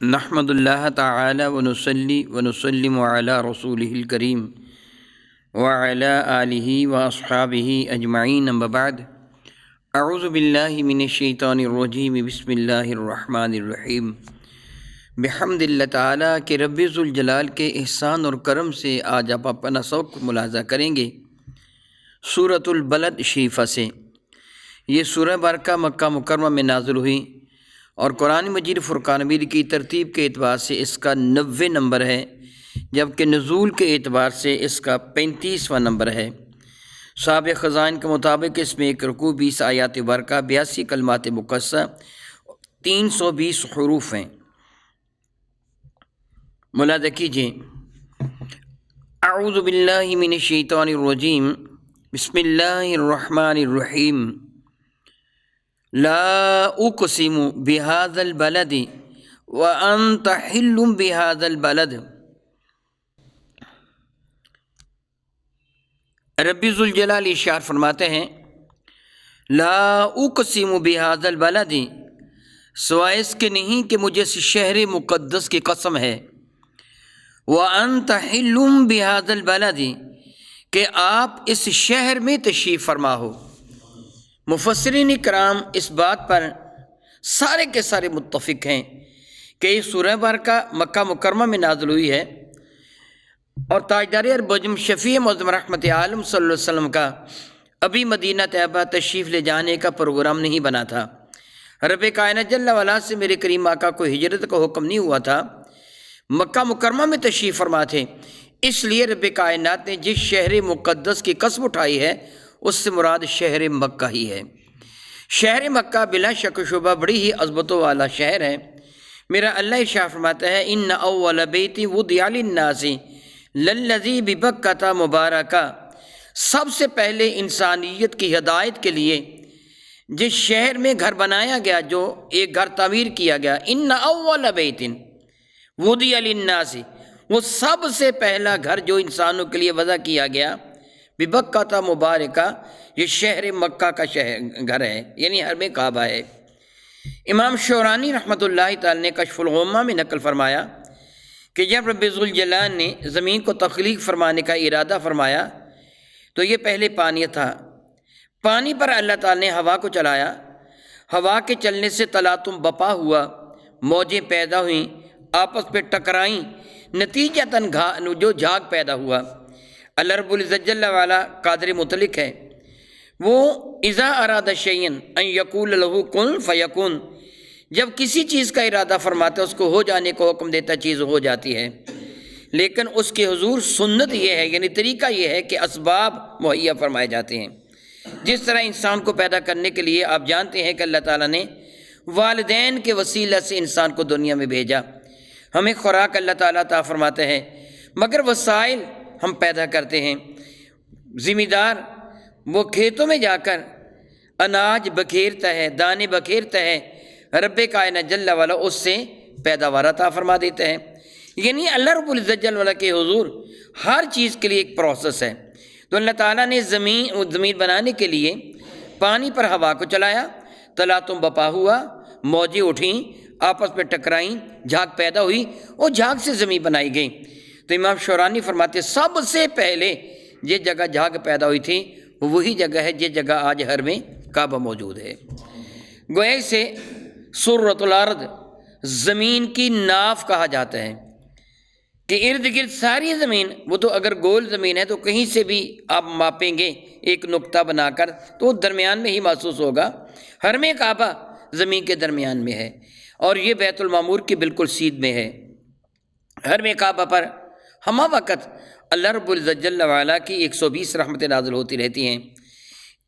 نحمد اللہ تعالی ونصلی ونسلم علی رسولہ الکریم وعلی آلہ واصحابہ اجمعین اما بعد اعوذ باللہ من الشیطان الرجیم بسم اللہ الرحمن الرحیم بحمد اللہ تعالیٰ کہ رب ذوالجلال کے احسان اور کرم سے آج آپ اپنا سبق ملاحظہ کریں گے سورۃ البلد شریفہ سے۔ یہ سورہ بارکہ مکہ مکرمہ میں نازل ہوئی اور قرآن مجید فرقان حمید کی ترتیب کے اعتبار سے اس کا 90 نمبر ہے، جبکہ نزول کے اعتبار سے اس کا 35واں نمبر ہے۔ صحابہ خزائن کے مطابق اس میں ایک رکوع 20 آیات برکہ 82 کلمات مقصہ 320 حروف ہیں۔ ملاحظہ کیجیے، اعوذ باللہ من الشیطان الرجیم بسم اللہ الرحمن الرحیم لا اقسم بهذا البلد وانت حل بهذا البلد۔ رب ذوالجلال ارشاد فرماتے ہیں لا اقسم بهذا البلد، سوائے اس کے نہیں کہ مجھے اس شہر مقدس کی قسم ہے، وانت حل بهذا البلد، کہ آپ اس شہر میں تشریف فرما ہو۔ مفسرین کرام اس بات پر سارے کے سارے متفق ہیں کہ یہ سورہ بارکہ مکہ مکرمہ میں نازل ہوئی ہے اور تاجدار ارب و عجم شفیع معظم رحمت عالم صلی اللہ علیہ وسلم کا ابھی مدینہ طیبہ تشریف لے جانے کا پروگرام نہیں بنا تھا۔ رب کائنات جل وعلا سے میرے کریم آقا کو ہجرت کا حکم نہیں ہوا تھا، مکہ مکرمہ میں تشریف فرما تھے۔ اس لیے رب کائنات نے جس شہر مقدس کی قسم اٹھائی ہے اس سے مراد شہر مکہ ہی ہے۔ شہر مکہ بلا شک و شبہ بڑی ہی عظمت والا شہر ہے۔ میرا اللہ ارشاد فرماتا ہے ان اول بیت وضع للناس للذی ببکۃ مبارکہ، سب سے پہلے انسانیت کی ہدایت کے لیے جس شہر میں گھر بنایا گیا، جو ایک گھر تعمیر کیا گیا، ان اول بیت وضع للناس، وہ سب سے پہلا گھر جو انسانوں کے لیے وضع کیا گیا، ببکۃ مبارکہ، یہ شہر مکہ کا گھر ہے، یعنی حرم کعبہ ہے۔ امام شورانی رحمۃ اللہ تعالی نے کشف الغمہ میں نقل فرمایا کہ جب رب ذوالجلال نے زمین کو تخلیق فرمانے کا ارادہ فرمایا تو یہ پہلے پانی تھا، پانی پر اللہ تعالی نے ہوا کو چلایا، ہوا کے چلنے سے تلاطم بپا ہوا، موجیں پیدا ہوئیں، آپس پہ ٹکرائیں، نتیجتاً جو جھاگ پیدا ہوا۔ اللہ رب العزت جل وعلا قادر مطلق ہے، وہ اذا اراد شیئا ان یقول له کن فیکون، جب کسی چیز کا ارادہ فرماتا ہے اس کو ہو جانے کو حکم دیتا، چیز ہو جاتی ہے۔ لیکن اس کے حضور سنت یہ ہے، یعنی طریقہ یہ ہے کہ اسباب مہیا فرمائے جاتے ہیں۔ جس طرح انسان کو پیدا کرنے کے لیے آپ جانتے ہیں کہ اللہ تعالیٰ نے والدین کے وسیلہ سے انسان کو دنیا میں بھیجا، ہمیں خوراک اللہ تعالیٰ عطا فرماتے ہیں، مگر وسائل ہم پیدا کرتے ہیں۔ ذمہ دار وہ کھیتوں میں جا کر اناج بکھیرتا ہے، دانے بکھیرتا ہے، رب کائنات جل وعلا اس سے پیداوار عطا فرما دیتا ہے۔ یعنی اللہ رب العزت جل وعلا کے حضور ہر چیز کے لیے ایک پروسیس ہے۔ تو اللہ تعالیٰ نے زمین بنانے کے لیے پانی پر ہوا کو چلایا، تلاطم بپا ہوا، موجیں اٹھیں، آپس میں ٹکرائیں، جھاگ پیدا ہوئی اور جھاگ سے زمین بنائی گئی۔ تو امام شورانی فرماتے سب سے پہلے یہ جگہ جھاگ پیدا ہوئی تھی، وہی جگہ ہے جس جگہ آج حرم کعبہ موجود ہے۔ گویا سے سرۃ الارض، زمین کی ناف کہا جاتا ہے کہ ارد گرد ساری زمین، وہ تو اگر گول زمین ہے تو کہیں سے بھی آپ ماپیں گے ایک نقطہ بنا کر تو وہ درمیان میں ہی محسوس ہوگا۔ حرم کعبہ زمین کے درمیان میں ہے اور یہ بیت المعمور کی بالکل سیدھ میں ہے۔ حرم کعبہ پر ہمہ وقت اللہ رب العزت جل وعلا کی 120 رحمتیں نازل ہوتی رہتی ہیں،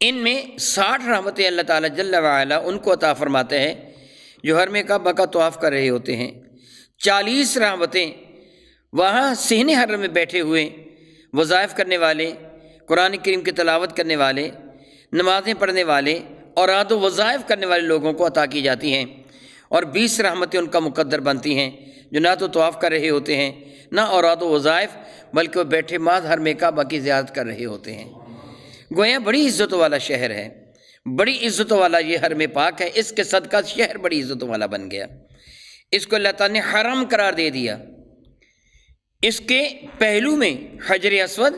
ان میں 60 رحمتیں اللہ تعالیٰ جل وعلا ان کو عطا فرماتے ہیں جو حرم کعبہ کا طواف کر رہے ہوتے ہیں۔ 40 رحمتیں وہاں صحن حرم میں بیٹھے ہوئے وظائف کرنے والے، قرآن کریم کی تلاوت کرنے والے، نمازیں پڑھنے والے، اوراد و وظائف کرنے والے لوگوں کو عطا کی جاتی ہیں، اور 20 رحمتیں ان کا مقدر بنتی ہیں جو نہ تو طواف کر رہے ہوتے ہیں نہ اوراد و وظائف، بلکہ وہ بیٹھے ماذ حرم کعبہ کی زیارت کر رہے ہوتے ہیں۔ گویا بڑی عزت والا شہر ہے، بڑی عزت والا یہ حرم پاک ہے، اس کے صدقہ شہر بڑی عزت والا بن گیا۔ اس کو اللہ تعالیٰ نے حرام قرار دے دیا۔ اس کے پہلو میں حجر اسود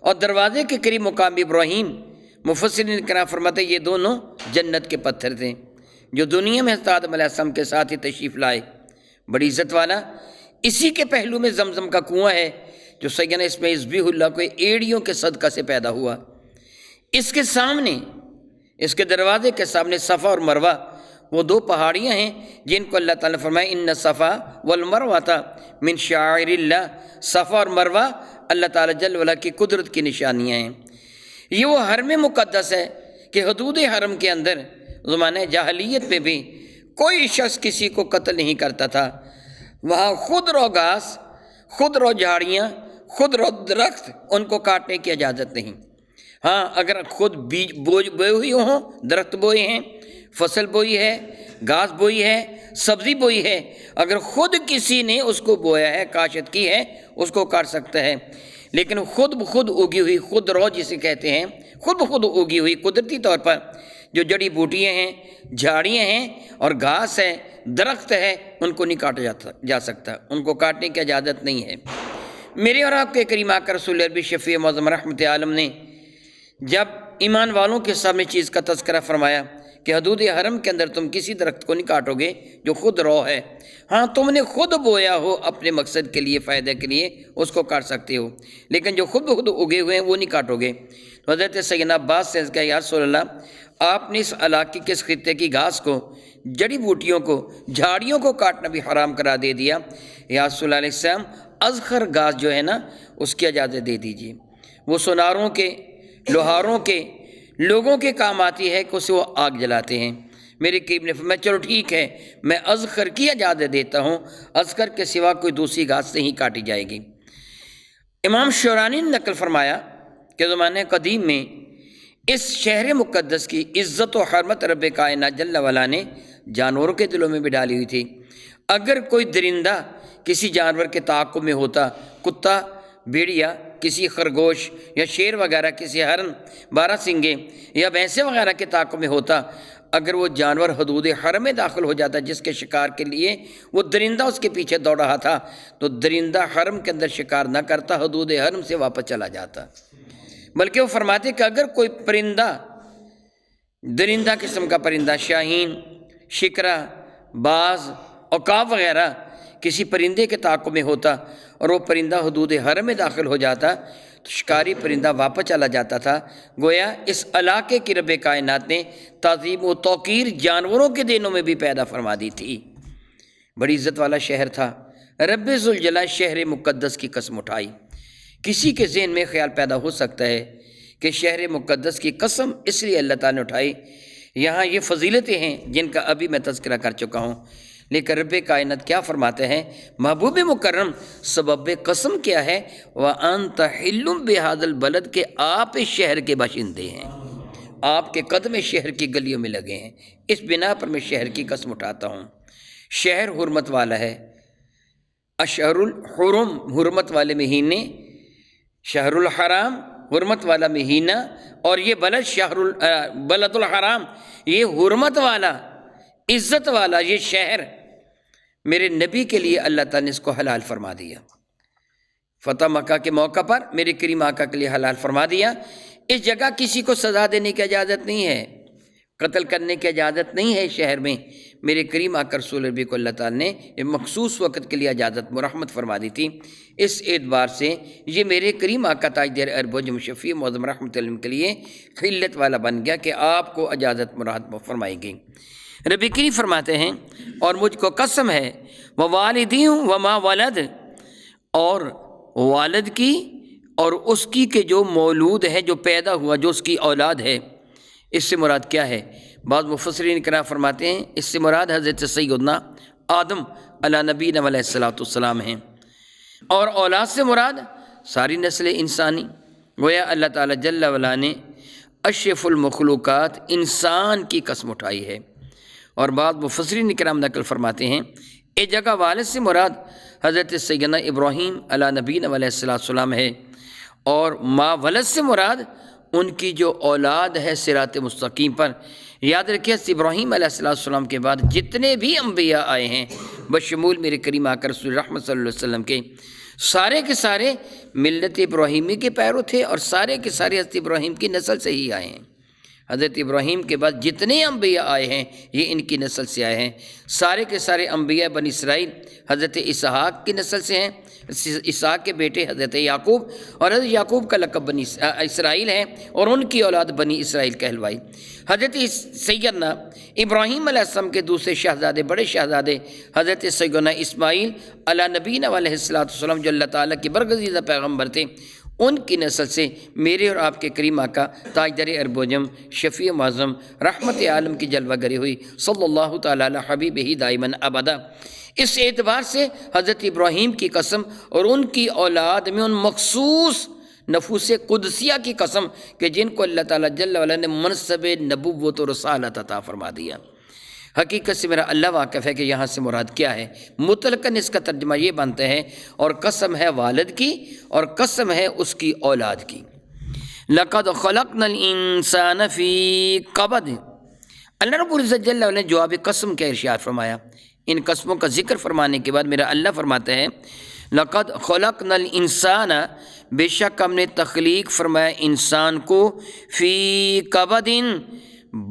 اور دروازے کے قریب مقام ابراہیم، مفسرین کرام فرماتے ہیں یہ دونوں جنت کے پتھر تھے جو دنیا میں حضرت آدم علیہ السلام کے ساتھ ہی تشریف لائے، بڑی عزت والا۔ اسی کے پہلو میں زمزم کا کنواں ہے جو سیدنا اسماعیل ذبیح اللہ کو ایڑیوں کے صدقہ سے پیدا ہوا۔ اس کے سامنے، اس کے دروازے کے سامنے صفا اور مروہ، وہ دو پہاڑیاں ہیں جن کو اللہ تعالیٰ نے فرمایا ان صفا والمروۃ من شعائر اللہ، صفا اور مروہ اللہ تعالیٰ جل وعلا کی قدرت کی نشانیاں ہیں۔ یہ وہ حرم مقدس ہے کہ حدود حرم کے اندر زمانہ جاہلیت میں بھی کوئی شخص کسی کو قتل نہیں کرتا تھا۔ وہاں خود رو گھاس، خود رو جھاڑیاں، خود رو درخت، ان کو کاٹنے کی اجازت نہیں۔ ہاں اگر خود بیج بوئے ہوئی ہوں، درخت بوئے ہیں، فصل بوئی ہے، گھاس بوئی ہے، سبزی بوئی ہے، اگر خود کسی نے اس کو بویا ہے، کاشت کی ہے، اس کو کاٹ سکتا ہے۔ لیکن خود بخود اگی ہوئی، خود رو جسے کہتے ہیں، خود بخود اگی ہوئی قدرتی طور پر جو جڑی بوٹیاں ہیں، جھاڑیاں ہیں اور گھاس ہے، درخت ہے، ان کو نہیں کاٹا جا سکتا، ان کو کاٹنے کی اجازت نہیں ہے۔ میرے اور آپ کے کریم آقا رسول عربی شفیع معظم رحمت عالم نے جب ایمان والوں کے سامنے چیز کا تذکرہ فرمایا کہ حدود حرم کے اندر تم کسی درخت کو نہیں کاٹو گے جو خود رو ہے، ہاں تم نے خود بویا ہو اپنے مقصد کے لیے، فائدہ کے لیے، اس کو کاٹ سکتے ہو، لیکن جو خود بخود اگے ہوئے ہیں وہ نہیں کاٹو گے۔ تو حضرت سیدنا عباس سے کہا یا رسول اللہ، آپ نے اس علاقے کے اس خطے کی گھاس کو، جڑی بوٹیوں کو، جھاڑیوں کو کاٹنا بھی حرام کرا دے دیا، یا رسول اللہ علیہ السلام ازخر گھاس جو ہے نا اس کی اجازت دے دیجیے، وہ سوناروں کے، لوہاروں کے، لوگوں کے کام آتی ہے کہ اسے وہ آگ جلاتے ہیں۔ میرے قریب نے فرمایا چلو ٹھیک ہے، میں ازخر کی اجازت دیتا ہوں، ازخر کے سوا کوئی دوسری گھاس نہیں کاٹی جائے گی۔ امام شورانی نے نقل فرمایا کہ زمانہ قدیم میں اس شہر مقدس کی عزت و حرمت رب کائنات جل وعلا نے جانوروں کے دلوں میں بھی ڈالی ہوئی تھی۔ اگر کوئی درندہ کسی جانور کے تعاقب میں ہوتا، کتا، بھیڑیا، کسی خرگوش یا شیر وغیرہ، کسی ہرن، بارہ سنگے یا بھینسے وغیرہ کے تعاقب میں ہوتا، اگر وہ جانور حدود حرم میں داخل ہو جاتا جس کے شکار کے لیے وہ درندہ اس کے پیچھے دوڑ رہا تھا، تو درندہ حرم کے اندر شکار نہ کرتا، حدود حرم سے واپس چلا جاتا۔ بلکہ وہ فرماتے کہ اگر کوئی پرندہ، درندہ قسم کا پرندہ، شاہین، شکرا، باز، عقاب وغیرہ کسی پرندے کے تعاقب میں ہوتا اور وہ پرندہ حدود حرم میں داخل ہو جاتا تو شکاری پرندہ واپس چلا جاتا تھا۔ گویا اس علاقے کی رب کائنات نے تعظیم و توقیر جانوروں کے دینوں میں بھی پیدا فرما دی تھی۔ بڑی عزت والا شہر تھا۔ رب ذوالجلال شہر مقدس کی قسم اٹھائی۔ کسی کے ذہن میں خیال پیدا ہو سکتا ہے کہ شہر مقدس کی قسم اس لیے اللہ تعالیٰ نے اٹھائی، یہاں یہ فضیلتیں ہیں جن کا ابھی میں تذکرہ کر چکا ہوں، لیکن رب کائنات کیا فرماتے ہیں؟ محبوب مکرم سبب قسم کیا ہے؟ وَأَنْتَ حِلٌّ بِهَذَا الْبَلَدِ، کہ آپ اس شہر کے باشندے ہیں، آپ کے قدم شہر کی گلیوں میں لگے ہیں، اس بنا پر میں شہر کی قسم اٹھاتا ہوں۔ شہر حرمت والا ہے، اشہر الحرم حرمت والے مہینے، شہر الحرام حرمت والا مہینہ، اور یہ بلد بلد الحرام یہ حرمت والا، عزت والا یہ شہر میرے نبی کے لیے اللہ تعالیٰ نے اس کو حلال فرما دیا۔ فتح مکہ کے موقع پر میرے کریم آقا کے لیے حلال فرما دیا۔ اس جگہ کسی کو سزا دینے کی اجازت نہیں ہے، قتل کرنے کی اجازت نہیں ہے۔ شہر میں میرے کریم آقا رسول عربی کو اللہ تعالیٰ نے ایک مخصوص وقت کے لیے اجازت مرحمت فرما دی تھی۔ اس اعتبار سے یہ میرے کریم آقا تاجدار عرب و جم شفیع معظم رحمت اللہ کے لیے خلت والا بن گیا کہ آپ کو اجازت مرحمت فرمائی گئی۔ ربی کریم فرماتے ہیں اور مجھ کو قسم ہے ووالدی وما ولد، اور والد کی اور اس کی کہ جو مولود ہے، جو پیدا ہوا، جو اس کی اولاد ہے۔ اس سے مراد کیا ہے؟ بعض مفسرین کرام فرماتے ہیں اس سے مراد حضرت سیدنا آدم علیہ نبینا علیہ الصلوۃ والسلام ہیں، اور اولاد سے مراد ساری نسل انسانی۔ گویا اللہ تعالیٰ جل وعلا نے اشرف المخلوقات انسان کی قسم اٹھائی ہے۔ اور بعض مفسرین کرام نقل فرماتے ہیں اس جگہ والد سے مراد حضرت سیدنا ابراہیم علیہ نبینا علیہ السلام ہے، اور ما ولد سے مراد ان کی جو اولاد ہے صراط مستقیم پر۔ یاد رکھیے ابراہیم علیہ السلام کے بعد جتنے بھی انبیاء آئے ہیں بشمول میرے کریم آقا رسول رحمت صلی اللہ علیہ وسلم کے سارے ملت ابراہیمی کے پیرو تھے اور سارے کے سارے حضرت ابراہیم کی نسل سے ہی آئے ہیں۔ حضرت ابراہیم کے بعد جتنے انبیاء آئے ہیں یہ ان کی نسل سے آئے ہیں۔ سارے کے سارے انبیاء بنی اسرائیل حضرت اسحاق کی نسل سے ہیں۔ اسحاق کے بیٹے حضرت یعقوب، اور حضرت یعقوب کا لقب بنی اسرائیل ہے اور ان کی اولاد بنی اسرائیل کہلوائی۔ حضرت سیدنا ابراہیم علیہ السلام کے دوسرے شہزادے، بڑے شہزادے حضرت سیدنا اسماعیل علی نبینا علیہ السلام جو اللہ تعالیٰ کے برگزیدہ پیغمبر تھے، ان کی نسل سے میرے اور آپ کے کریم آقا تاجدار ارب و جم، شفیع معظم، رحمت عالم کی جلوہ گری ہوئی صلی اللہ تعالیٰ علی حبیبہ دائماً ابدا۔ اس اعتبار سے حضرت ابراہیم کی قسم اور ان کی اولاد میں ان مخصوص نفوس قدسیہ کی قسم کہ جن کو اللہ تعالیٰ جل وعلا نے منصب نبوت و رسالت عطا فرما دیا۔ حقیقت سے میرا اللہ واقف ہے کہ یہاں سے مراد کیا ہے۔ مطلقاً اس کا ترجمہ یہ بنتا ہے، اور قسم ہے والد کی اور قسم ہے اس کی اولاد کی۔ لَقَدْ خَلَقْنَا الْإِنسَانَ فِي قَبَدٍ، اللہ رب العزت جل وعلا نے جواب قسم کا ارشاد فرمایا۔ ان قسموں کا ذکر فرمانے کے بعد میرا اللہ فرماتا ہے لَقَدْ خَلَقْنَا الْإِنسَانَ، بے شک ہم نے تخلیق فرمایا انسان کو، فی قبد،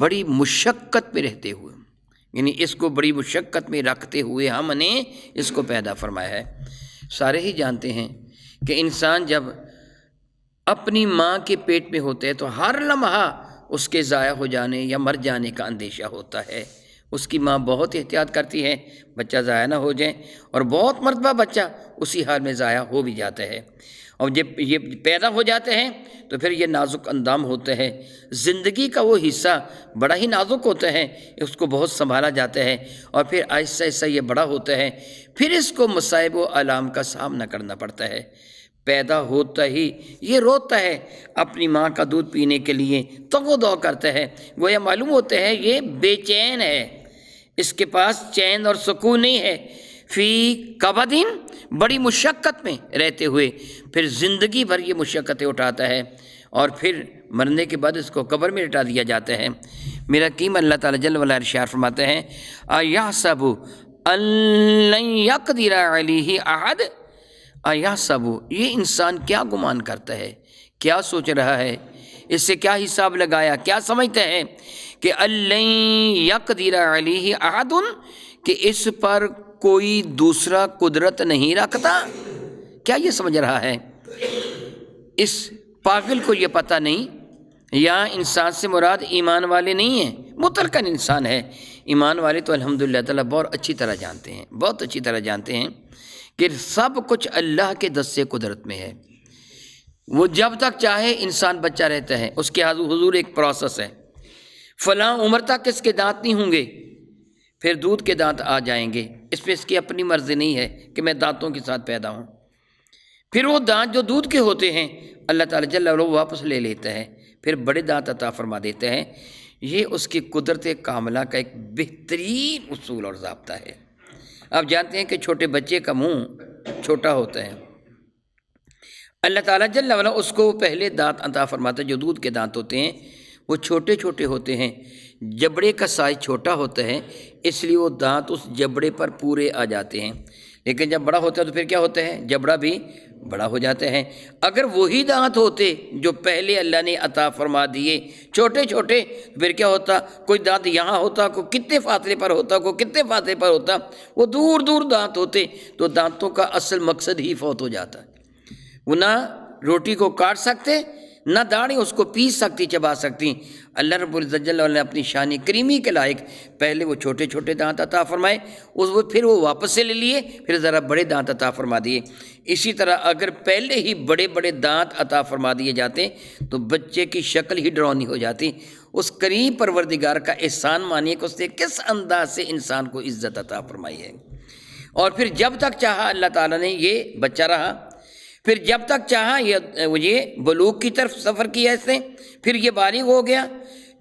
بڑی مشقت میں رہتے ہوئے، یعنی اس کو بڑی مشقت میں رکھتے ہوئے ہم نے اس کو پیدا فرمایا ہے۔ سارے ہی جانتے ہیں کہ انسان جب اپنی ماں کے پیٹ میں ہوتے ہیں تو ہر لمحہ اس کے ضائع ہو جانے یا مر جانے کا اندیشہ ہوتا ہے۔ اس کی ماں بہت احتیاط کرتی ہے بچہ ضائع نہ ہو جائے، اور بہت مرتبہ بچہ اسی حال میں ضائع ہو بھی جاتا ہے، اور جب یہ پیدا ہو جاتے ہیں تو پھر یہ نازک اندام ہوتا ہے۔ زندگی کا وہ حصہ بڑا ہی نازک ہوتا ہے، اس کو بہت سنبھالا جاتا ہے، اور پھر آہستہ آہستہ یہ بڑا ہوتا ہے، پھر اس کو مصائب و آلام کا سامنا کرنا پڑتا ہے۔ پیدا ہوتا ہی یہ روتا ہے اپنی ماں کا دودھ پینے کے لیے، تگ و دو کرتا ہے، گویا معلوم ہوتا ہے یہ بے چین ہے، اس کے پاس چین اور سکون نہیں ہے۔ فی قبدین، بڑی مشقت میں رہتے ہوئے پھر زندگی بھر یہ مشقتیں اٹھاتا ہے، اور پھر مرنے کے بعد اس کو قبر میں لٹا دیا جاتا ہے۔ میرا قیم اللہ تعالیٰ جل وعلا ارشاد فرماتے ہیں اَیَحْسَبُ أَن لَّن يَقْدِرَ عَلَیہِ أَحَدٌ، اَیَحْسَبُ، یہ انسان کیا گمان کرتا ہے، کیا سوچ رہا ہے، اس سے کیا حساب لگایا، کیا سمجھتا ہے کہ أَن لَّن يَقْدِرَ عَلَیہِ أَحَدٌ، کہ اس پر کوئی دوسرا قدرت نہیں رکھتا؟ کیا یہ سمجھ رہا ہے؟ اس پاگل کو یہ پتہ نہیں، یا انسان سے مراد ایمان والے نہیں ہیں، مطلقاً انسان ہے۔ ایمان والے تو الحمدللہ تعالیٰ بہت اچھی طرح جانتے ہیں، بہت اچھی طرح جانتے ہیں کہ سب کچھ اللہ کے دست قدرت میں ہے۔ وہ جب تک چاہے انسان بچہ رہتا ہے، اس کے حضور ایک پروسیس ہے، فلاں عمر تک اس کے دانت نہیں ہوں گے، پھر دودھ کے دانت آ جائیں گے، اس پہ اس کی اپنی مرضی نہیں ہے کہ میں دانتوں کے ساتھ پیدا ہوں۔ پھر وہ دانت جو دودھ کے ہوتے ہیں اللہ تعالیٰ جل وعلا واپس لے لیتا ہے، پھر بڑے دانت عطا فرما دیتے ہیں۔ یہ اس کی قدرت کاملہ کا ایک بہترین اصول اور ضابطہ ہے۔ آپ جانتے ہیں کہ چھوٹے بچے کا منہ چھوٹا ہوتا ہے، اللہ تعالیٰ جل وعلا اس کو پہلے دانت عطا فرماتا ہے، جو دودھ کے دانت ہوتے ہیں وہ چھوٹے چھوٹے ہوتے ہیں، جبڑے کا سائز چھوٹا ہوتا ہے، اس لیے وہ دانت اس جبڑے پر پورے آ جاتے ہیں، لیکن جب بڑا ہوتا ہے تو پھر کیا ہوتا ہے، جبڑا بھی بڑا ہو جاتا ہے۔ اگر وہی دانت ہوتے جو پہلے اللہ نے عطا فرما دیے چھوٹے چھوٹے، پھر کیا ہوتا، کوئی دانت یہاں ہوتا، کوئی کتنے فاصلے پر ہوتا، کوئی کتنے فاصلے پر ہوتا، وہ دور دور دانت ہوتے، تو دانتوں کا اصل مقصد ہی فوت ہو جاتا۔ وہ نہ روٹی کو کاٹ سکتے، نہ داڑھی اس کو پیس سکتی، چبا سکتی۔ اللہ رب العزت جل وعلا نے اپنی شان کریمی کے لائق پہلے وہ چھوٹے چھوٹے دانت عطا فرمائے، پھر وہ واپس سے لے لیے، پھر ذرا بڑے دانت عطا فرما دیے۔ اسی طرح اگر پہلے ہی بڑے بڑے دانت عطا فرما دیے جاتے تو بچے کی شکل ہی ڈراؤنی ہو جاتی۔ اس کریم پروردگار کا احسان مانیے کہ اس نے کس انداز سے انسان کو عزت عطا فرمائی ہے، اور پھر جب تک چاہا اللہ تعالیٰ نے یہ بچہ رہا، پھر جب تک چاہا یہ بلوغ کی طرف سفر کیا اس نے، پھر یہ بالغ ہو گیا،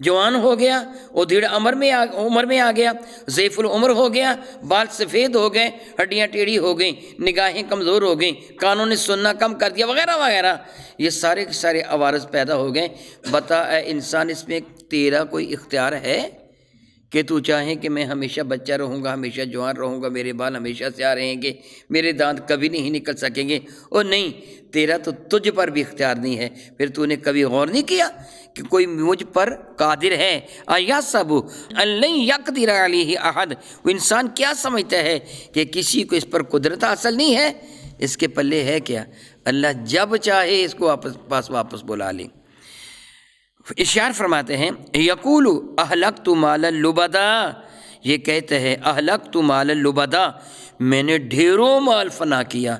جوان ہو گیا، ادھیڑ عمر میں آ گیا، ضعیف العمر ہو گیا، بال سفید ہو گئے، ہڈیاں ٹیڑھی ہو گئیں، نگاہیں کمزور ہو گئیں، کانوں نے سننا کم کر دیا، وغیرہ وغیرہ، یہ سارے کے سارے عوارض پیدا ہو گئے۔ بتا اے انسان، اس میں تیرا کوئی اختیار ہے کہ تو چاہیں کہ میں ہمیشہ بچہ رہوں گا، ہمیشہ جوان رہوں گا، میرے بال ہمیشہ سیاہ رہیں گے، میرے دانت کبھی نہیں نکل سکیں گے، اور نہیں، تیرا تو تجھ پر بھی اختیار نہیں ہے۔ پھر تو نے کبھی غور نہیں کیا کہ کوئی مجھ پر قادر ہے؟ ایحسب ان لن یقدر علیہ احد، وہ انسان کیا سمجھتا ہے کہ کسی کو اس پر قدرت حاصل نہیں ہے؟ اس کے پلے ہے کیا؟ اللہ جب چاہے اس کو پاس واپس بلا لے۔ ارشاد فرماتے ہیں یقول اہلکت مالا لبدا، یہ کہتے ہیں اہلکت مالا لبدا، میں نے ڈھیروں مال فنا کیا،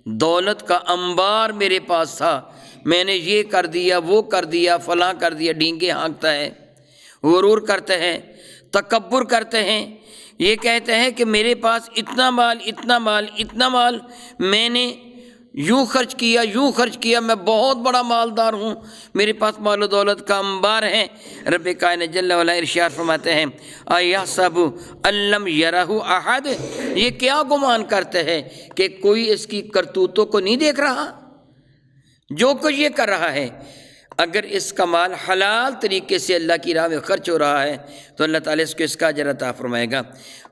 دولت کا انبار میرے پاس تھا، میں نے یہ کر دیا، وہ کر دیا، فلاں کر دیا، ڈینگے ہانکتا ہے، غرور کرتے ہیں، تکبر کرتے ہیں، یہ کہتے ہیں کہ میرے پاس اتنا مال، اتنا مال، اتنا مال، میں نے یوں خرچ کیا، یوں خرچ کیا، میں بہت بڑا مالدار ہوں، میرے پاس مال و دولت کا انبار ہے۔ رب کائنات جل وعلا ارشاد فرماتے ہیں ایحسب ان لم یرہ احد، یہ کیا گمان کرتے ہیں کہ کوئی اس کی کرتوتوں کو نہیں دیکھ رہا؟ جو کچھ یہ کر رہا ہے، اگر اس کا مال حلال طریقے سے اللہ کی راہ میں خرچ ہو رہا ہے تو اللہ تعالیٰ اس کو اس کا اجر عطا فرمائے گا۔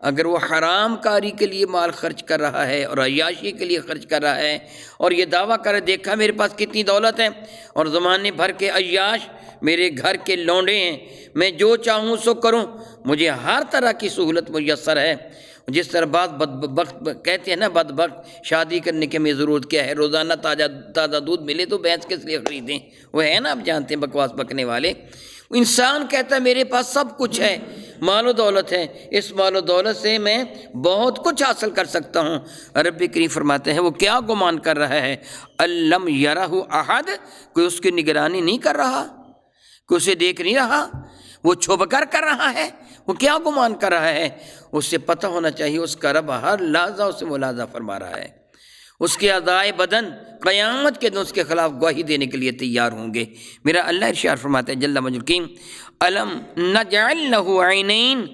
اگر وہ حرام کاری کے لیے مال خرچ کر رہا ہے اور عیاشی کے لیے خرچ کر رہا ہے اور یہ دعویٰ کرے دیکھا میرے پاس کتنی دولت ہے، اور زمانے بھر کے عیاش میرے گھر کے لونڈے ہیں، میں جو چاہوں سو کروں، مجھے ہر طرح کی سہولت میسر ہے، جس طرح بعض بدبخت کہتے ہیں نا، بدبخت شادی کرنے کی ہمیں ضرورت کیا ہے، روزانہ تازہ دودھ ملے تو بھینس کس لیے خریدیں، وہ ہے نا، آپ جانتے ہیں بکواس بکنے والے۔ انسان کہتا ہے میرے پاس سب کچھ ہے، مال و دولت ہے، اس مال و دولت سے میں بہت کچھ حاصل کر سکتا ہوں۔ رب کریم فرماتے ہیں وہ کیا گمان کر رہا ہے، الم یرہ احد، کوئی اس کی نگرانی نہیں کر رہا، کوئی اسے دیکھ نہیں رہا، وہ چھپ کر رہا ہے، وہ کیا گمان کر رہا ہے؟ اس سے پتہ ہونا چاہیے اس کا رب ہر لحظہ اسے ملاحظہ فرما رہا ہے، اس کے اعضائے بدن قیامت کے دن اس کے خلاف گواہی دینے کے لیے تیار ہوں گے۔ میرا اللہ ارشاد فرماتے ہیں جل مجدہ الم نجعل لہ عینین،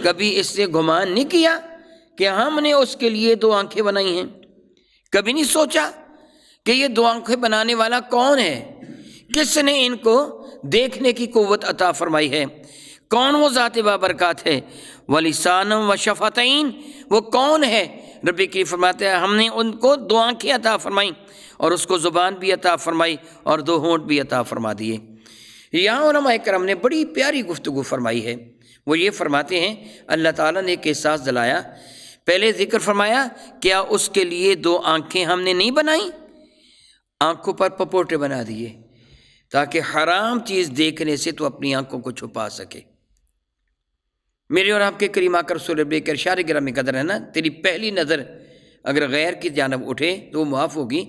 کبھی اس سے گمان نہیں کیا کہ ہم نے اس کے لیے دو آنکھیں بنائی ہیں؟ کبھی نہیں سوچا کہ یہ دو آنکھیں بنانے والا کون ہے؟ کس نے ان کو دیکھنے کی قوت عطا فرمائی ہے؟ کون وہ ذات بابرکات ہے؟ وَلِسَانًا وَشَفَتَيْن، وہ کون ہے؟ رب کی فرماتے ہیں ہم نے ان کو دو آنکھیں عطا فرمائیں اور اس کو زبان بھی عطا فرمائی اور دو ہونٹ بھی عطا فرما دیے۔ یہاں علماء کرام نے بڑی پیاری گفتگو فرمائی ہے، وہ یہ فرماتے ہیں اللہ تعالیٰ نے ایک احساس دلایا، پہلے ذکر فرمایا کیا اس کے لیے دو آنکھیں ہم نے نہیں بنائیں؟ آنکھوں پر پپوٹے بنا دیے تاکہ حرام چیز دیکھنے سے تو اپنی آنکھوں کو چھپا سکے۔ میرے اور آپ کے کریم آقا رسول رب کے ارشاد گرامی قدر ہے نا، تیری پہلی نظر اگر غیر کی جانب اٹھے تو وہ معاف ہوگی،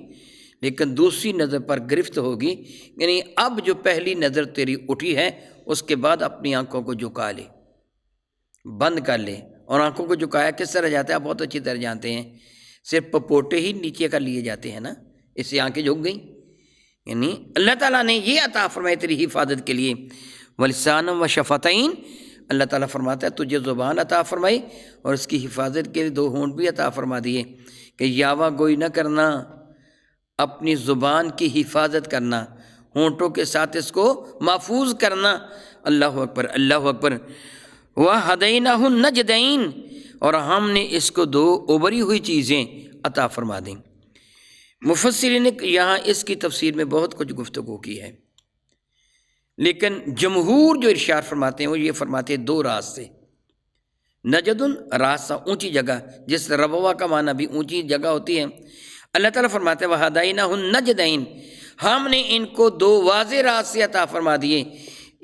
لیکن دوسری نظر پر گرفت ہوگی، یعنی اب جو پہلی نظر تیری اٹھی ہے اس کے بعد اپنی آنکھوں کو جھکا لے، بند کر لے۔ اور آنکھوں کو جھکایا کس طرح جاتا ہے آپ بہت اچھی طرح جانتے ہیں، صرف پپوٹے ہی نیچے کر لیے جاتے ہیں نا، اس سے آنکھیں جھک گئیں۔ یعنی اللہ تعالیٰ نے یہ عطا فرمایا تیری حفاظت کے لیے، وَلِسَانًا وَشَفَتَيْن، اللہ تعالیٰ فرماتا ہے تجھے زبان عطا فرمائی اور اس کی حفاظت کے لیے دو ہونٹ بھی عطا فرما دیے کہ یاوہ گوئی نہ کرنا، اپنی زبان کی حفاظت کرنا، ہونٹوں کے ساتھ اس کو محفوظ کرنا۔ اللہ اکبر، اللہ اکبر۔ وَهَدَيْنَاهُ النَّجْدَيْنِ، اور ہم نے اس کو دو ابری ہوئی چیزیں عطا فرما دیں۔ مفسرین نے یہاں اس کی تفسیر میں بہت کچھ گفتگو کی ہے، لیکن جمہور جو ارشاد فرماتے ہیں وہ یہ فرماتے ہیں دو راستے، نجد راستہ اونچی جگہ، جس ربوہ کا معنی بھی اونچی جگہ ہوتی ہے۔ اللہ تعالیٰ فرماتے ہیں وَهَدَيْنَاهُ النَّجْدَيْنِ، ہم نے ان کو دو واضح راستے عطا فرما دیے،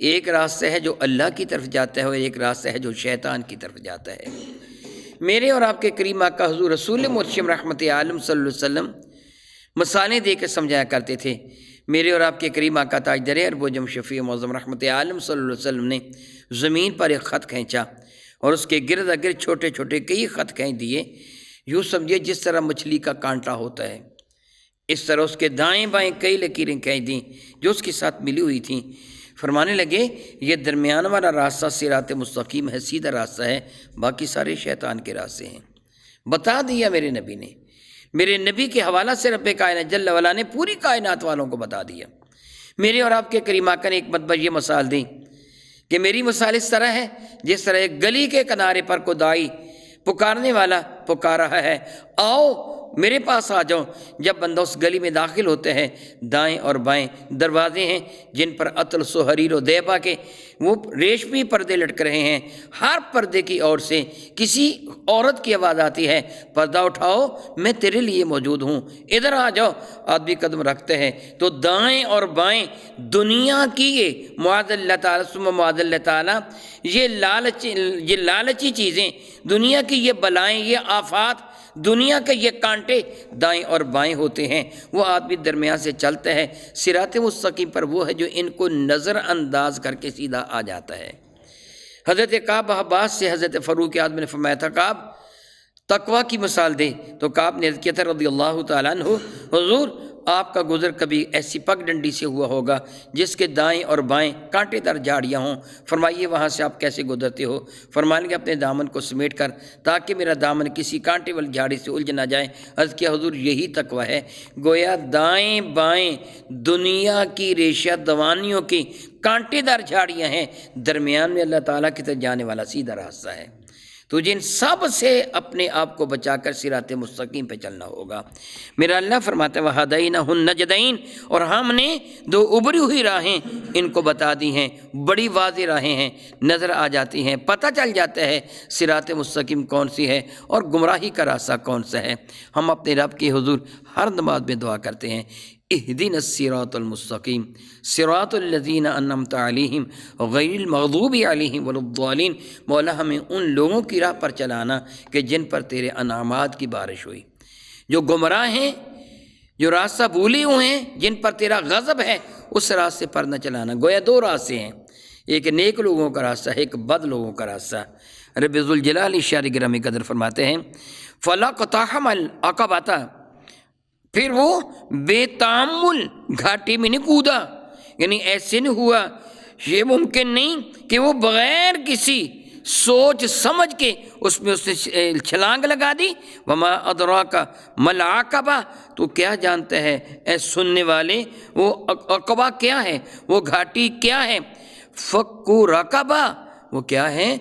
ایک راستہ ہے جو اللہ کی طرف جاتا ہے اور ایک راستہ ہے جو شیطان کی طرف جاتا ہے۔ میرے اور آپ کے کریم آقا حضور رسول مرشد رحمت عالم صلی اللہ علیہ وسلم مثالیں دے کے سمجھایا کرتے تھے۔ میرے اور آپ کے کریم آقا تاجدار عرب و جم شفیع معظم رحمت عالم صلی اللہ علیہ وسلم نے زمین پر ایک خط کھینچا اور اس کے گرد گرد چھوٹے چھوٹے کئی خط کھینچ دیے، یوں سمجھے جس طرح مچھلی کا کانٹا ہوتا ہے، اس طرح اس کے دائیں بائیں کئی لکیریں کھینچ دیں جو اس کے ساتھ ملی ہوئی تھیں۔ فرمانے لگے یہ درمیان والا راستہ صراط مستقیم ہے، سیدھا راستہ ہے، باقی سارے شیطان کے راستے ہیں۔ بتا دیا میرے نبی نے، میرے نبی کے حوالہ سے رب کائنات جل وعلا نے پوری کائنات والوں کو بتا دیا۔ میرے اور آپ کے کریم آقا نے ایک مرتبہ یہ مثال دی کہ میری مثال اس طرح ہے جس طرح ایک گلی کے کنارے پر کو دائی پکارنے والا پکار رہا ہے، آؤ میرے پاس آ جاؤ۔ جب بندہ اس گلی میں داخل ہوتے ہیں، دائیں اور بائیں دروازے ہیں جن پر اطلس و حریر و دیبا کے وہ ریشمی پردے لٹک رہے ہیں۔ ہر پردے کی اور سے کسی عورت کی آواز آتی ہے، پردہ اٹھاؤ میں تیرے لیے موجود ہوں، ادھر آ جاؤ۔ آدمی قدم رکھتے ہیں تو دائیں اور بائیں دنیا کی یہ معاذ اللہ تعالیٰ ثم معاذ اللہ تعالیٰ یہ لالچی چیزیں، دنیا کی یہ بلائیں، یہ آفات، دنیا کے یہ کانٹے دائیں اور بائیں ہوتے ہیں۔ وہ آدمی درمیان سے چلتا ہے، صراط مستقیم پر وہ ہے جو ان کو نظر انداز کر کے سیدھا آ جاتا ہے۔ حضرت کعب احباس سے حضرت فاروق اعظم نے فرمایا تھا، کعب تقویٰ کی مثال دے، تو کعب نے عرض کیا تھا رضی اللہ تعالیٰ عنہ، حضور آپ کا گزر کبھی ایسی پگ ڈنڈی سے ہوا ہوگا جس کے دائیں اور بائیں کانٹے دار جھاڑیاں ہوں، فرمائیے وہاں سے آپ کیسے گزرتے ہو؟ فرمائیں گے اپنے دامن کو سمیٹ کر تاکہ میرا دامن کسی کانٹے والی جھاڑی سے الجھ نہ جائے۔ عرض کیا حضور یہی تقویٰ ہے، گویا دائیں بائیں دنیا کی ریشہ دوانیوں کی کانٹے دار جھاڑیاں ہیں، درمیان میں اللہ تعالیٰ کی طرف جانے والا سیدھا راستہ ہے۔ تو جن سب سے اپنے آپ کو بچا کر صراط مستقیم پہ چلنا ہوگا۔ میرا اللہ فرماتا ہے وَهَدَيْنَهُ النَّجْدَيْنِ، اور ہم نے دو ابری ہوئی راہیں ان کو بتا دی ہیں، بڑی واضح راہیں ہیں، نظر آ جاتی ہیں، پتہ چل جاتا ہے صراط مستقیم کون سی ہے اور گمراہی کا راستہ کون سا ہے۔ ہم اپنے رب کے حضور ہر نماز میں دعا کرتے ہیں، اہدنا الصراط المستقیم صراط الذین انعمت علیہم غیر المغضوب علیہم ولا الضالین۔ مولا ہمیں ان لوگوں کی راہ پر چلانا کہ جن پر تیرے انعامات کی بارش ہوئی، جو گمراہ ہیں، جو راستہ بھولے ہوئے ہیں، جن پر تیرا غضب ہے، اس راستے پر نہ چلانا۔ گویا دو راستے ہیں، ایک نیک لوگوں کا راستہ ہے، ایک بد لوگوں کا راستہ۔ رب ذوالجلال شان گرامی قدر فرماتے ہیں فَلَاقْتَحَمَ الْعَقَبَةَ، پھر وہ بے تعمل گھاٹی میں نہیں کودا، یعنی ایسے نہیں ہوا، یہ ممکن نہیں کہ وہ بغیر کسی سوچ سمجھ کے اس میں نے چھلانگ لگا دی۔ وما ادراک ما العقبہ، تو کیا جانتا ہے اے سننے والے وہ عقبہ کیا ہے، وہ گھاٹی کیا ہے؟ فک رقبہ، وہ کیا ہے؟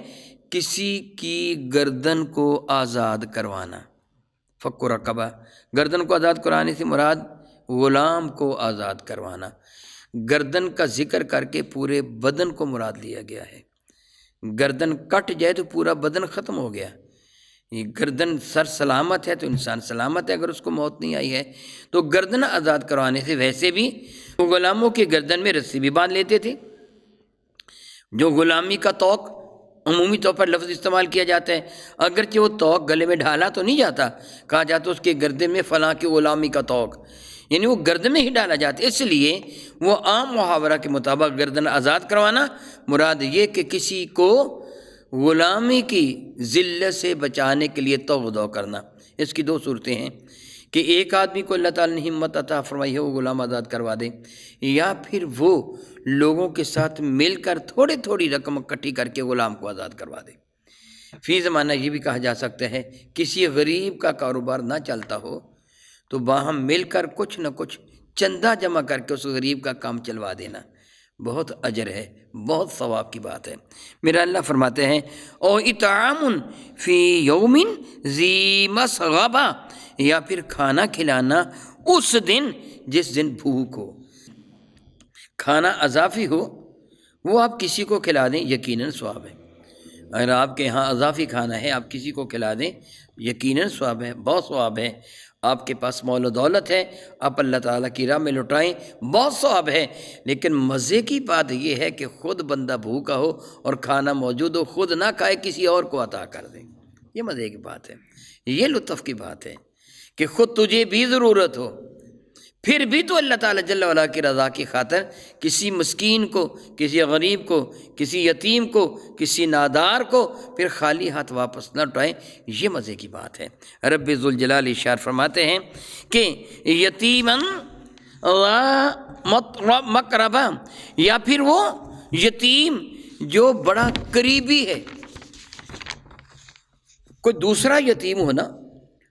کسی کی گردن کو آزاد کروانا۔ فک رقبہ، گردن کو آزاد کرانے سے مراد غلام کو آزاد کروانا۔ گردن کا ذکر کر کے پورے بدن کو مراد لیا گیا ہے۔ گردن کٹ جائے تو پورا بدن ختم ہو گیا۔ یہ گردن سر سلامت ہے تو انسان سلامت ہے، اگر اس کو موت نہیں آئی ہے تو گردن آزاد کروانے سے، ویسے بھی غلاموں کی گردن میں رسی بھی باندھ لیتے تھے۔ جو غلامی کا توق عمومی طور پر لفظ استعمال کیا جاتا ہے، اگرچہ وہ توق گلے میں ڈھالا تو نہیں جاتا، کہا جاتا اس کے گردن میں فلاں کی غلامی کا توق، یعنی وہ گردن میں ہی ڈالا جاتا ہے۔ اس لیے وہ عام محاورہ کے مطابق گردن آزاد کروانا مراد یہ کہ کسی کو غلامی کی ذلت سے بچانے کے لیے توغ کرنا۔ اس کی دو صورتیں ہیں کہ ایک آدمی کو اللہ تعالیٰ نے ہمت عطا فرمائی ہے وہ غلام آزاد کروا دے، یا پھر وہ لوگوں کے ساتھ مل کر تھوڑی تھوڑی رقم اکٹھی کر کے غلام کو آزاد کروا دے۔ فی زمانہ یہ بھی کہا جا سکتا ہے کسی غریب کا کاروبار نہ چلتا ہو تو باہم مل کر کچھ نہ کچھ چندہ جمع کر کے اس غریب کا کام چلوا دینا، بہت اجر ہے، بہت ثواب کی بات ہے۔ میرا اللہ فرماتے ہیں او اطعام فی یوم ذی مسغبہ، یا پھر کھانا کھلانا اس دن جس دن بھوک ہو، کھانا اضافی ہو وہ آپ کسی کو کھلا دیں یقیناً ثواب ہے۔ اگر آپ کے ہاں اضافی کھانا ہے آپ کسی کو کھلا دیں یقیناً ثواب ہے، بہت ثواب ہے۔ آپ کے پاس مال و دولت ہے، آپ اللہ تعالیٰ کی راہ میں لٹائیں، بہت ثواب ہے۔ لیکن مزے کی بات یہ ہے کہ خود بندہ بھوکا ہو اور کھانا موجود ہو، خود نہ کھائے کسی اور کو عطا کر دیں، یہ مزے کی بات ہے، یہ لطف کی بات ہے کہ خود تجھے بھی ضرورت ہو، پھر بھی تو اللہ تعالیٰ جل وعلا کی رضا کی خاطر کسی مسکین کو، کسی غریب کو، کسی یتیم کو، کسی نادار کو پھر خالی ہاتھ واپس نہ اٹھائیں، یہ مزے کی بات ہے۔ رب ذوالجلال ارشاد فرماتے ہیں کہ یتیماً ذا مقربہ، یا پھر وہ یتیم جو بڑا قریبی ہے، کوئی دوسرا یتیم ہو نا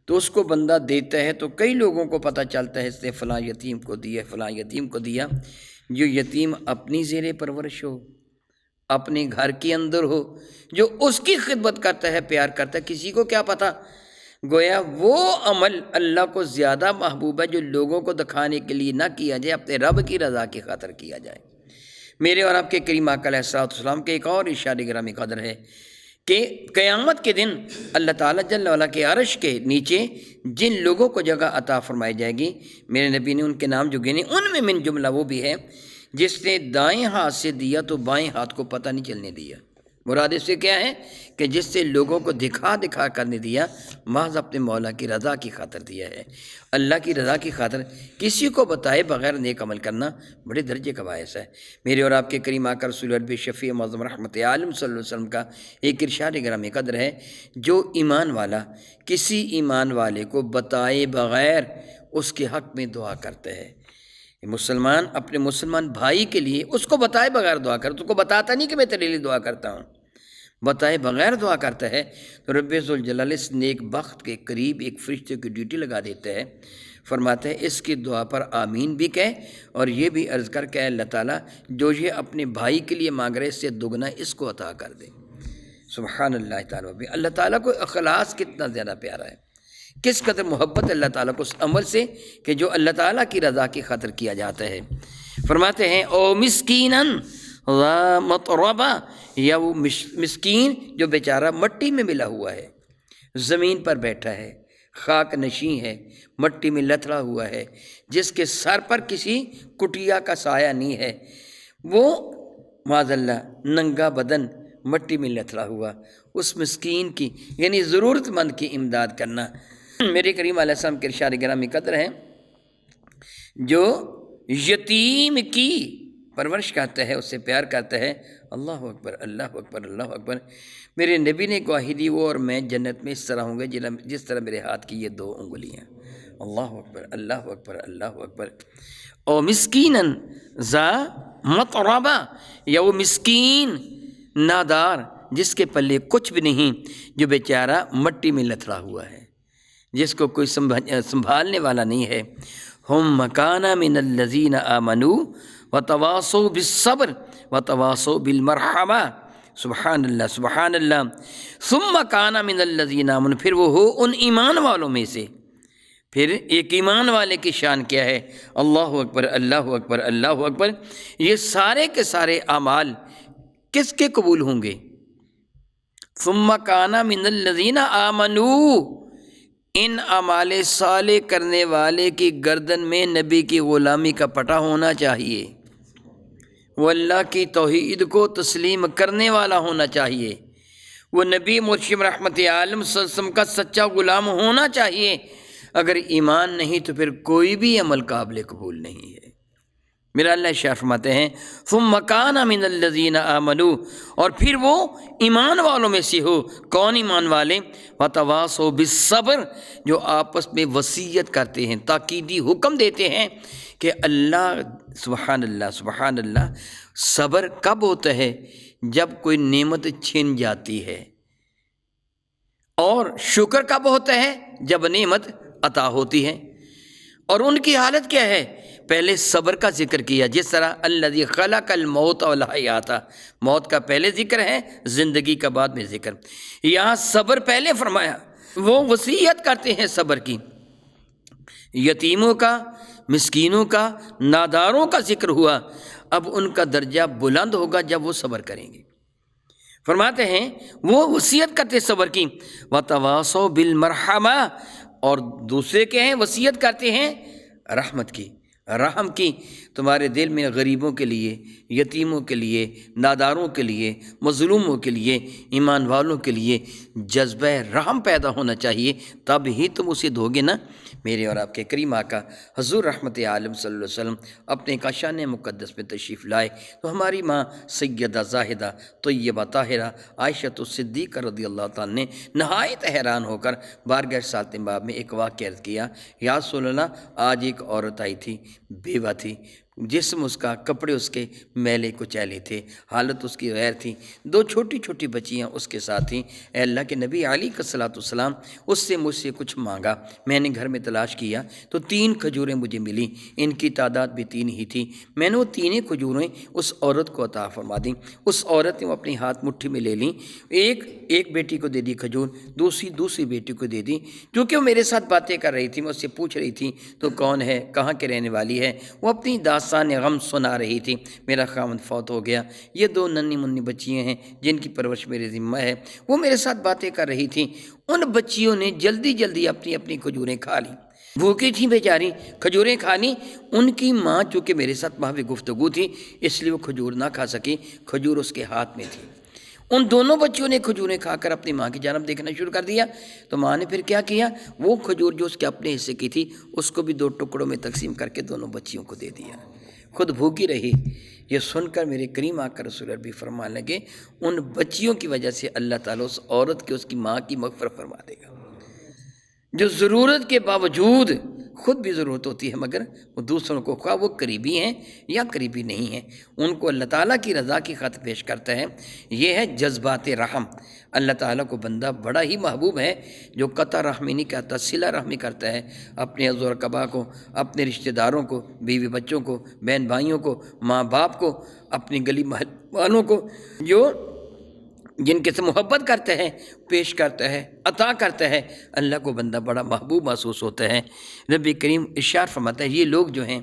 تو اس کو بندہ دیتا ہے تو کئی لوگوں کو پتہ چلتا ہے اس نے فلاں یتیم کو دیا، فلاں یتیم کو دیا۔ جو یتیم اپنی زیر پرورش ہو، اپنے گھر کے اندر ہو، جو اس کی خدمت کرتا ہے، پیار کرتا ہے، کسی کو کیا پتہ، گویا وہ عمل اللہ کو زیادہ محبوب ہے جو لوگوں کو دکھانے کے لیے نہ کیا جائے، اپنے رب کی رضا کی خاطر کیا جائے۔ میرے اور آپ کے کریم آقا علیہ السلام کے ایک اور ارشاد گرامی قدر ہے کہ قیامت کے دن اللہ تعالیٰ جل وعلا کے عرش کے نیچے جن لوگوں کو جگہ عطا فرمائی جائے گی، میرے نبی نے ان کے نام جو گنے، ان میں من جملہ وہ بھی ہے جس نے دائیں ہاتھ سے دیا تو بائیں ہاتھ کو پتہ نہیں چلنے دیا۔ مراد اس سے کیا ہے کہ جس سے لوگوں کو دکھا دکھا کر نہیں دیا، محض اپنے مولا کی رضا کی خاطر دیا ہے۔ اللہ کی رضا کی خاطر کسی کو بتائے بغیر نیک عمل کرنا بڑے درجے کا باعث ہے۔ میرے اور آپ کے کریم آقا رسول ربی شفیع معظم رحمت عالم صلی اللہ علیہ وسلم کا ایک ارشاد گرامی قدر ہے، جو ایمان والا کسی ایمان والے کو بتائے بغیر اس کے حق میں دعا کرتا ہے، مسلمان اپنے مسلمان بھائی کے لیے اس کو بتائے بغیر دعا کرتا، اس کو بتاتا نہیں کہ میں تیرے لیے دعا کرتا ہوں، بتائے بغیر دعا کرتا ہے تو رب ذوالجلال اس نیک بخت کے قریب ایک فرشتے کی ڈیوٹی لگا دیتا ہے، فرماتا ہے اس کی دعا پر آمین بھی کہے اور یہ بھی عرض کر کہ اللہ تعالیٰ جو یہ اپنے بھائی کے لیے مانگ رہے اس سے دگنا اس کو عطا کر دے۔ سبحان اللہ تعالیٰ بھی، اللہ تعالیٰ کو اخلاص کتنا زیادہ پیارا ہے، کس قدر محبت اللہ تعالیٰ کو اس عمل سے کہ جو اللہ تعالیٰ کی رضا کی خاطر کیا جاتا ہے۔ فرماتے ہیں او مسکیناً ذا مطربہ، یا وہ مسکین جو بیچارہ مٹی میں ملا ہوا ہے، زمین پر بیٹھا ہے، خاک نشیں ہے، مٹی میں لتڑا ہوا ہے، جس کے سر پر کسی کٹیا کا سایہ نہیں ہے، وہ معاذ اللہ ننگا بدن مٹی میں لتڑا ہوا، اس مسکین کی یعنی ضرورت مند کی امداد کرنا۔ میرے کریم علیہ السلام کے ارشاد گرامی قدر ہے، جو یتیم کی پرورش کرتا ہے، اس سے پیار کرتا ہے، اللہ اکبر اللہ اکبر اللہ اکبر۔ میرے نبی نے گواہی دی وہ اور میں جنت میں اس طرح ہوں گے جس طرح میرے ہاتھ کی یہ 2 انگلیاں۔ اللہ اکبر اللہ اکبر اللہ اکبر۔ او مسکیناً ذا مطربہ، یا وہ مسکین نادار جس کے پلے کچھ بھی نہیں، جو بیچارہ مٹی میں لتڑا ہوا ہے، جس کو کوئی سنبھالنے والا نہیں ہے۔ ہم مکانہ من الذین آمنوا وتواصوا بالصبر وتواصوا بالمرحمہ، سبحان اللہ سبحان اللہ۔ ثم کان من الذین آمنوا، پھر وہ ہو ان ایمان والوں میں سے۔ پھر ایک ایمان والے کی شان کیا ہے؟ اللہ اکبر اللہ اکبر اللہ اکبر۔ یہ سارے کے سارے اعمال کس کے قبول ہوں گے؟ ثم کان من الذین آمنوا، ان اعمال صالح کرنے والے کی گردن میں نبی کی غلامی کا پٹا ہونا چاہیے، وہ اللہ کی توحید کو تسلیم کرنے والا ہونا چاہیے، وہ نبی مرشد رحمت عالم صلی اللہ علیہ وسلم کا سچا غلام ہونا چاہیے۔ اگر ایمان نہیں تو پھر کوئی بھی عمل قابل قبول نہیں ہے۔ میرا اللہ ارشاد فرماتے ہیں ثم کان من الذین آمنوا، اور پھر وہ ایمان والوں میں سے ہو۔ کون ایمان والے؟ وتواصوا بالصبر، جو آپس میں وصیت کرتے ہیں، تاکیدی حکم دیتے ہیں کہ اللہ سبحان اللہ صبر کب ہوتا ہے؟ جب کوئی نعمت چھن جاتی ہے، اور شکر کب ہوتا ہے؟ جب نعمت عطا ہوتی ہے۔ اور ان کی حالت کیا ہے؟ پہلے صبر کا ذکر کیا، جس طرح الذی خلق الموت والحیات، موت کا پہلے ذکر ہے، زندگی کا بعد میں ذکر۔ یہاں صبر پہلے فرمایا، وہ وصیت کرتے ہیں صبر کی۔ یتیموں کا، مسکینوں کا، ناداروں کا ذکر ہوا، اب ان کا درجہ بلند ہوگا جب وہ صبر کریں گے۔ فرماتے ہیں وہ وصیت کرتے صبر کی، وتواصوا بالمرحمہ، اور دوسرے کے ہیں وصیت کرتے ہیں رحمت کی، رحم کی۔ تمہارے دل میں غریبوں کے لیے، یتیموں کے لیے، ناداروں کے لیے، مظلوموں کے لیے، ایمان والوں کے لیے جذبہ رحم پیدا ہونا چاہیے، تب ہی تم اسے دو گے نا۔ میرے اور آپ کے کریم آقا حضور رحمت عالم صلی اللہ علیہ وسلم اپنے کاشان مقدس میں تشریف لائے تو ہماری ماں سیدہ زاہدہ طیبہ طاہرہ عائشہ صدیقہ رضی اللہ تعالیٰ نے نہایت حیران ہو کر بارگاہ رسالت باب میں ایک واقعہ عرض کیا، یا رسول اللہ آج ایک عورت آئی تھی، بیوہ تھی، جسم اس کا، کپڑے اس کے میلے کچیلے تھے، حالت اس کی غیر تھی۔ دو چھوٹی چھوٹی بچیاں اس کے ساتھ تھیں۔ اے اللہ کے نبی علیہ الصلوۃ والسلام، اس سے مجھ سے کچھ مانگا، میں نے گھر میں تلاش کیا تو 3 کھجوریں مجھے ملیں، ان کی تعداد بھی 3 ہی تھی۔ میں نے وہ 3 کھجوریں اس عورت کو عطا فرما دیں۔ اس عورت نے وہ اپنی ہاتھ مٹھی میں لے لیں، ایک بیٹی کو دے دی کھجور، دوسری بیٹی کو دے دی۔ کیونکہ وہ میرے ساتھ باتیں کر رہی تھی، میں اس سے پوچھ رہی تھی تو کون ہے، کہاں کے رہنے والی ہے، وہ اپنی داستان غم سنا رہی تھی، میرا خاوند فوت ہو گیا، یہ 2 ننھی منی بچیاں ہیں جن کی پرورش میرے ذمہ ہے۔ وہ میرے ساتھ باتیں کر رہی تھیں، ان بچیوں نے جلدی جلدی اپنی کھجوریں کھا لیں، بھوکی تھیں بیچاری، کھجوریں کھا لیں۔ ان کی ماں چونکہ میرے ساتھ محو گفتگو تھی اس لیے وہ کھجور نہ کھا سکی، کھجور اس کے ہاتھ میں تھی۔ ان دونوں بچیوں نے کھجوریں کھا کر اپنی ماں کی جانب دیکھنا شروع کر دیا، تو ماں نے پھر کیا کیا، وہ کھجور جو اس کے اپنے حصے کی تھی اس کو بھی 2 ٹکڑوں میں تقسیم کر کے دونوں بچیوں کو دے دیا، خود بھوکی رہی۔ یہ سن کر میرے کریم آقا رسول اللہ بھی فرمان لگے، ان بچیوں کی وجہ سے اللہ تعالیٰ اس عورت کے، اس کی ماں کی مغفرت فرما دے گا، جو ضرورت کے باوجود، خود بھی ضرورت ہوتی ہے مگر وہ دوسروں کو، خواہ وہ قریبی ہیں یا قریبی نہیں ہیں، ان کو اللہ تعالیٰ کی رضا کی خاطر پیش کرتا ہے۔ یہ ہے جذبات رحم۔ اللہ تعالیٰ کو بندہ بڑا ہی محبوب ہے جو قطع رحمی نہیں کرتا، صلہ رحمی کرتا ہے، اپنے عزو ارقبا کو، اپنے رشتہ داروں کو، بیوی بچوں کو، بہن بھائیوں کو، ماں باپ کو، اپنی گلی محل والوں کو، جن کے سے محبت کرتے ہیں، پیش کرتا ہے، عطا کرتا ہے، اللہ کو بندہ بڑا محبوب محسوس ہوتا ہے۔ رب کریم ارشاد فرماتا ہے، یہ لوگ جو ہیں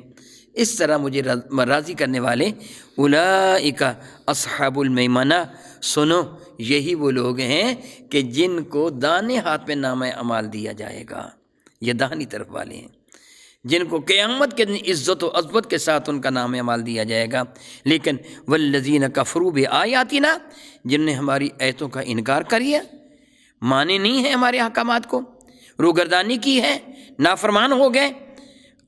اس طرح مجھے راضی کرنے والے، اولئک اصحاب المیمنہ، سنو یہی وہ لوگ ہیں کہ جن کو دانے ہاتھ میں نامہ اعمال دیا جائے گا، یہ داہنی طرف والے ہیں، جن کو قیامت کے دن عزت و عظمت کے ساتھ ان کا نام اعمال دیا جائے گا۔ لیکن والذین کفروا بآیاتنا، جن نے ہماری آیتوں کا انکار کیا، مانے نہیں ہیں ہمارے احکامات کو، روگردانی کی ہے، نافرمان ہو گئے،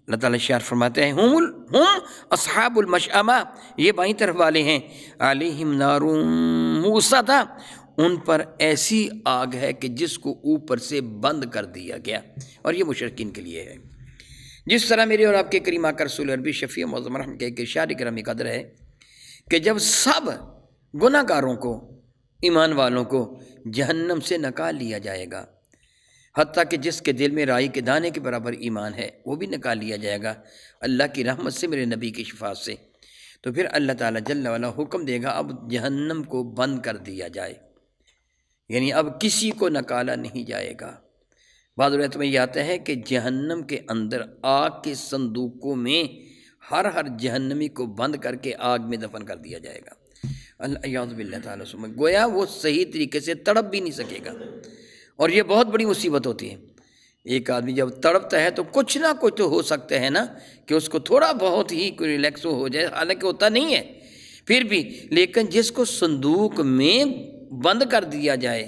اللہ تعالیٰ ارشاد فرماتے ہیں ہم اصحاب المشأمہ، یہ بائیں طرف والے ہیں، علیہم نار موصدہ، ان پر ایسی آگ ہے کہ جس کو اوپر سے بند کر دیا گیا، اور یہ مشرکین کے لیے ہے۔ جس طرح میرے اور آپ کے کریم آقا رسول عربی شفیع معظم رحمت کے ایک ارشاد گرامی قدر ہے کہ جب سب گناہ گاروں کو، ایمان والوں کو جہنم سے نکال لیا جائے گا، حتیٰ کہ جس کے دل میں رائی کے دانے کے برابر ایمان ہے وہ بھی نکال لیا جائے گا اللہ کی رحمت سے، میرے نبی کی شفاعت سے، تو پھر اللہ تعالیٰ جل وعلا حکم دے گا اب جہنم کو بند کر دیا جائے، یعنی اب کسی کو نکالا نہیں جائے گا۔ بعض روایت میں یہ آتا ہے کہ جہنم کے اندر آگ کے صندوقوں میں ہر جہنمی کو بند کر کے آگ میں دفن کر دیا جائے گا، اعوذ باللہ تعالیٰ سمجھ، گویا وہ صحیح طریقے سے تڑپ بھی نہیں سکے گا، اور یہ بہت بڑی مصیبت ہوتی ہے۔ ایک آدمی جب تڑپتا ہے تو کچھ نہ کچھ تو ہو سکتا ہے نا کہ اس کو تھوڑا بہت ہی کوئی ریلیکس ہو جائے، حالانکہ ہوتا نہیں ہے پھر بھی، لیکن جس کو صندوق میں بند کر دیا جائے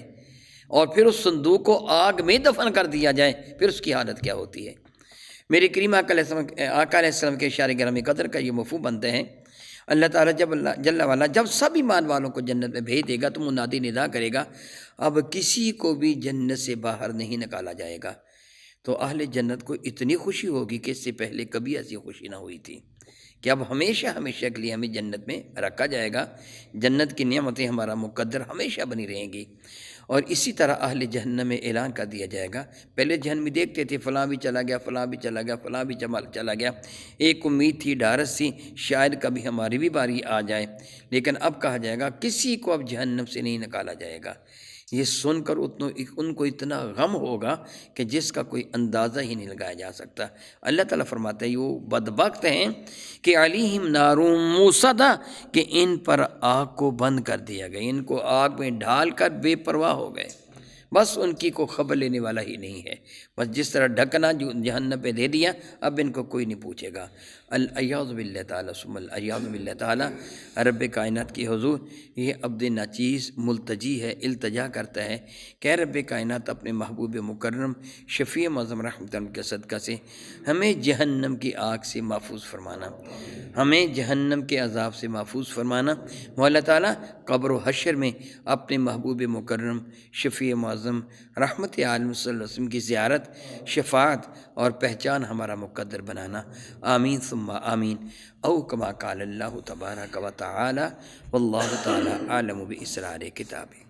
اور پھر اس صندوق کو آگ میں دفن کر دیا جائے، پھر اس کی حالت کیا ہوتی ہے۔ میرے کریم آقا علیہ السلام کے اشارے گرامی قدر کا یہ مفہوم بنتے ہیں، اللہ تعالیٰ جل وعلا جب سب ایمان والوں کو جنت میں بھیج دے گا تو منادی ندا کرے گا اب کسی کو بھی جنت سے باہر نہیں نکالا جائے گا، تو اہل جنت کو اتنی خوشی ہوگی کہ اس سے پہلے کبھی ایسی خوشی نہ ہوئی تھی کہ اب ہمیشہ ہمیشہ کے لیے ہمیں جنت میں رکھا جائے گا، جنت کی نعمتیں ہمارا مقدر ہمیشہ بنی رہیں گی۔ اور اسی طرح اہل جہنم میں اعلان کر دیا جائے گا، پہلے جہنمی دیکھتے تھے فلاں بھی چلا گیا، فلاں بھی چلا گیا، فلاں بھی چلا گیا، ایک امید تھی، ڈھارس تھی شاید کبھی ہماری بھی باری آ جائے، لیکن اب کہا جائے گا کسی کو اب جہنم سے نہیں نکالا جائے گا۔ یہ سن کر ان کو اتنا غم ہوگا کہ جس کا کوئی اندازہ ہی نہیں لگایا جا سکتا۔ اللہ تعالیٰ فرماتا ہے وہ بدبخت ہیں کہ علیہم نار موصدہ، کہ ان پر آگ کو بند کر دیا گیا، ان کو آگ میں ڈھال کر بے پرواہ ہو گئے، بس ان کی کوئی خبر لینے والا ہی نہیں ہے، بس جس طرح ڈھکنا جو جہنم پہ دے دیا اب ان کو کوئی نہیں پوچھے گا۔ الیاذ باللہ تعالیٰ ثم الیاذ باللہ تعالیٰ، رب کائنات کی حضور یہ عبد ناچیز ملتجی ہے، التجا کرتا ہے کہ رب کائنات اپنے محبوب مکرم شفیع معظم رحمت کے صدقہ سے ہمیں جہنم کی آگ سے محفوظ فرمانا، ہمیں جہنم کے عذاب سے محفوظ فرمانا، مولا تعالیٰ قبر و حشر میں اپنے محبوب مکرم شفیع معظم معظم رحمت عالم صلی اللہ علیہ وسلم کی زیارت، شفاعت اور پہچان ہمارا مقدر بنانا، آمین ثم آمین۔ او کما قال اللہ تبارک و تعالی واللہ تعالی عالم باسرار کتابہ۔